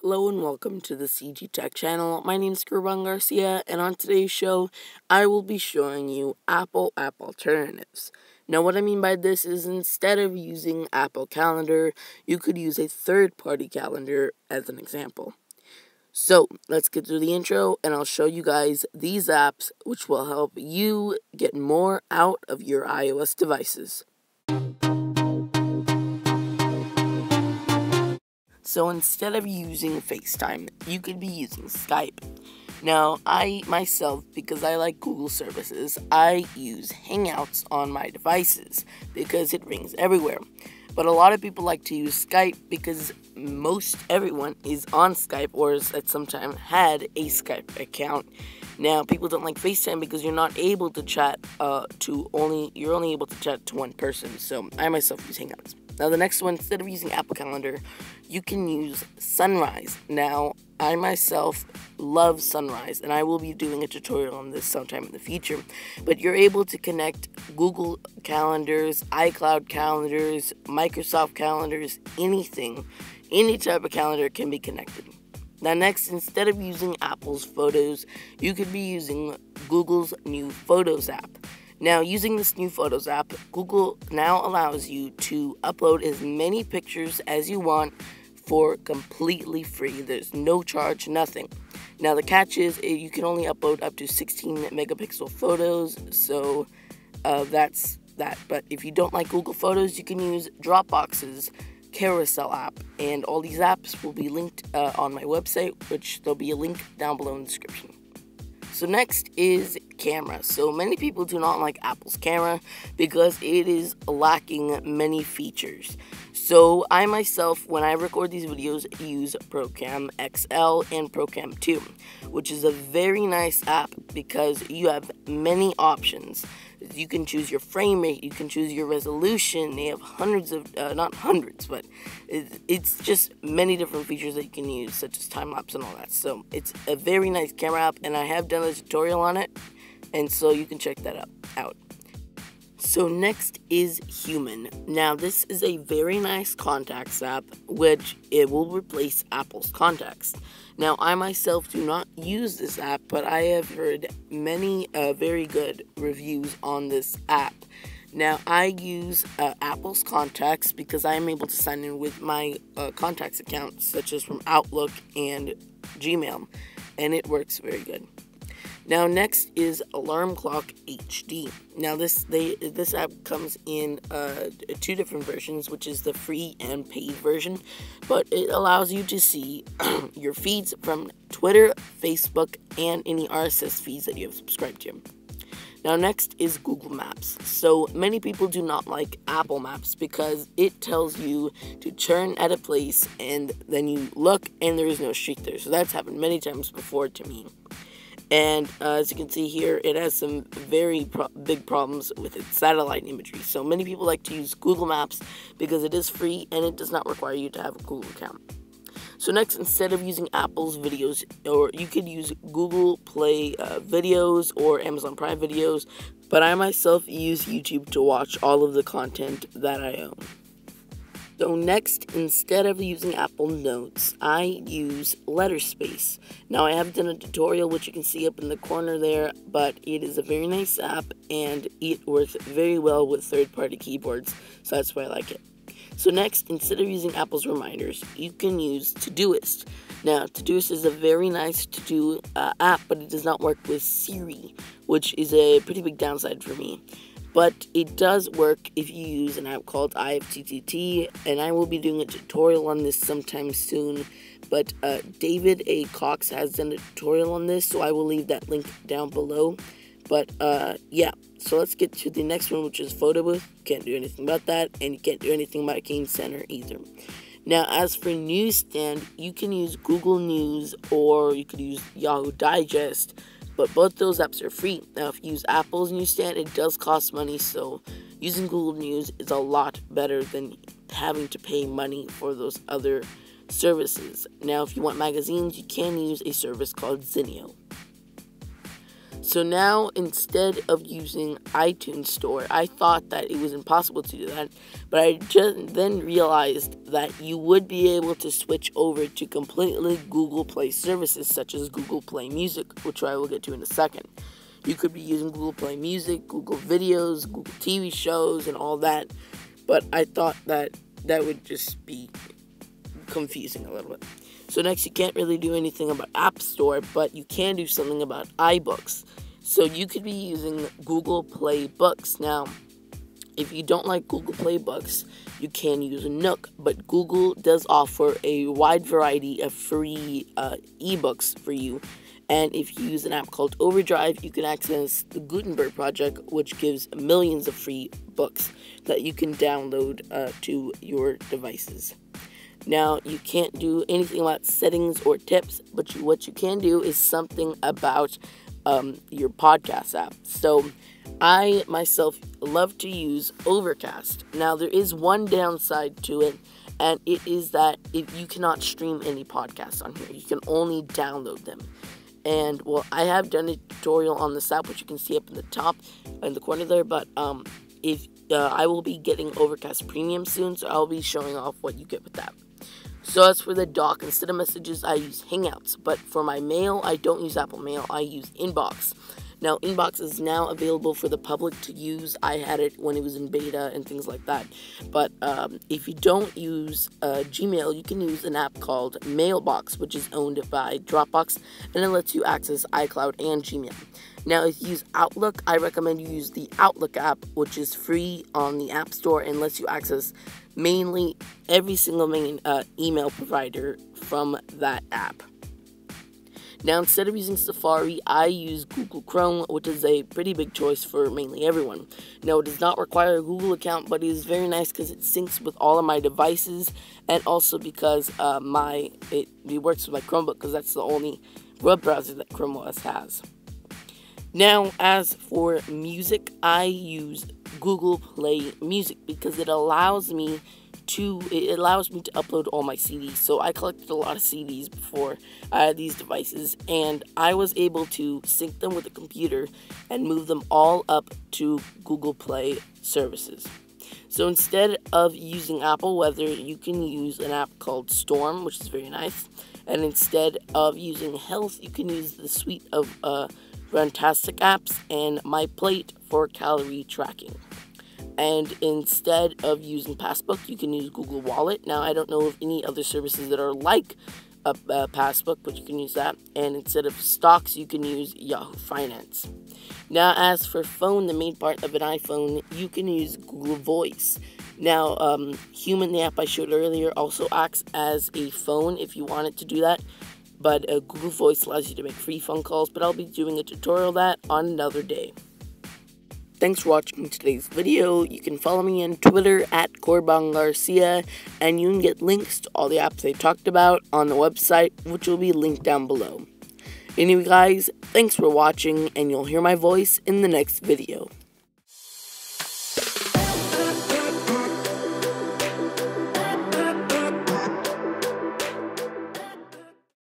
Hello and welcome to the CG Tech channel. My name is Kurban Garcia, and on today's show, I will be showing you Apple app alternatives. Now, what I mean by this is instead of using Apple Calendar, you could use a third-party calendar as an example. So, let's get through the intro, and I'll show you guys these apps which will help you get more out of your iOS devices. So instead of using FaceTime, you could be using Skype. Now, I myself, because I like Google services, I use Hangouts on my devices because it rings everywhere. But a lot of people like to use Skype because most everyone is on Skype or has at some time had a Skype account. Now, people don't like FaceTime because you're not able to chat you're only able to chat to one person. So I myself use Hangouts. Now, the next one, instead of using Apple Calendar, you can use Sunrise. Now, I myself love Sunrise, and I will be doing a tutorial on this sometime in the future. But you're able to connect Google calendars, iCloud calendars, Microsoft calendars, anything. Any type of calendar can be connected. Now, next, instead of using Apple's Photos, you could be using Google's new Photos app. Now, using this new Photos app, Google now allows you to upload as many pictures as you want for completely free. There's no charge, nothing. Now, the catch is you can only upload up to 16 megapixel photos, so that's that. But if you don't like Google Photos, you can use Dropbox's Carousel app, and all these apps will be linked on my website, which there'll be a link down below in the description. So next is camera. So many people do not like Apple's camera because it is lacking many features. So I myself, when I record these videos, use ProCam XL and ProCam 2, which is a very nice app because you have many options. You can choose your frame rate, you can choose your resolution. They have hundreds of, not hundreds, but it's just many different features that you can use, such as time-lapse and all that. So it's a very nice camera app, and I have done a tutorial on it, and so you can check that out. So next is Human. Now, this is a very nice contacts app, which it will replace Apple's contacts. Now, I myself do not use this app, but I have heard many very good reviews on this app. Now, I use Apple's contacts because I am able to sign in with my contacts accounts, such as from Outlook and Gmail, and it works very good. Now, next is Alarm Clock HD. Now, this app comes in two different versions, which is the free and paid version, but it allows you to see your feeds from Twitter, Facebook, and any RSS feeds that you have subscribed to. Now, next is Google Maps. So many people do not like Apple Maps because it tells you to turn at a place and then you look and there is no street there. So that's happened many times before to me. And as you can see here, it has some very big problems with its satellite imagery. So many people like to use Google Maps because it is free and it does not require you to have a Google account. So next, instead of using Apple's videos, or you could use Google Play videos or Amazon Prime videos, but I myself use YouTube to watch all of the content that I own. So next, instead of using Apple Notes, I use Letterspace. Now, I have done a tutorial, which you can see up in the corner there, but it is a very nice app, and it works very well with third-party keyboards, so that's why I like it. So next, instead of using Apple's reminders, you can use Todoist. Now, Todoist is a very nice to-do app, but it does not work with Siri, which is a pretty big downside for me. But it does work if you use an app called IFTTT, and I will be doing a tutorial on this sometime soon. But David A. Cox has done a tutorial on this, so I will leave that link down below. But yeah, so let's get to the next one, which is Photo Booth. Can't do anything about that, and you can't do anything about Game Center either. Now, as for Newsstand, you can use Google News or you could use Yahoo Digest. But both those apps are free. Now, if you use Apple's Newsstand, it does cost money, so using Google News is a lot better than having to pay money for those other services. Now, if you want magazines, you can use a service called Zinio. So now, instead of using iTunes Store, I thought that it was impossible to do that, but I just then realized that you would be able to switch over to completely Google Play services such as Google Play Music, which I will get to in a second. You could be using Google Play Music, Google Videos, Google TV shows, and all that, but I thought that would just be confusing a little bit. So next, you can't really do anything about App Store, but you can do something about iBooks. So you could be using Google Play Books. Now, if you don't like Google Play Books, you can use Nook, but Google does offer a wide variety of free ebooks for you. And if you use an app called Overdrive, you can access the Gutenberg Project, which gives millions of free books that you can download to your devices. Now, you can't do anything about settings or tips, but what you can do is something about your podcast app. So, I myself love to use Overcast. Now, there is one downside to it, and it is that you cannot stream any podcasts on here. You can only download them. And, well, I have done a tutorial on this app, which you can see up in the top, in the corner there, but I will be getting Overcast Premium soon, so I'll be showing off what you get with that. So as for the dock, instead of messages, I use Hangouts. But for my mail, I don't use Apple Mail. I use Inbox. Now, Inbox is now available for the public to use. I had it when it was in beta and things like that. But if you don't use Gmail, you can use an app called Mailbox, which is owned by Dropbox, and it lets you access iCloud and Gmail. Now, if you use Outlook, I recommend you use the Outlook app, which is free on the App Store and lets you access mainly every single main email provider from that app. Now, instead of using Safari, I use Google Chrome, which is a pretty big choice for mainly everyone. Now, it does not require a Google account, but it is very nice because it syncs with all of my devices, and also because it works with my Chromebook, because that's the only web browser that Chrome OS has. Now, as for music, I use Google Play Music because it allows me to upload all my CDs. So I collected a lot of CDs before I had these devices, and I was able to sync them with the computer and move them all up to Google Play services. So instead of using Apple Weather, you can use an app called Storm, which is very nice. And instead of using Health, you can use the suite of Fantastic apps and My Plate for calorie tracking. And instead of using Passbook, you can use Google Wallet. Now, I don't know of any other services that are like Passbook, but you can use that. And instead of stocks, you can use Yahoo Finance. Now, as for phone, the main part of an iPhone, you can use Google Voice. Now, Human, the app I showed earlier, also acts as a phone if you want it to do that. But Google Voice allows you to make free phone calls, but I'll be doing a tutorial of that on another day. Thanks for watching today's video. You can follow me on Twitter at Corban Garcia, and you can get links to all the apps I talked about on the website, which will be linked down below. Anyway, guys, thanks for watching, and you'll hear my voice in the next video.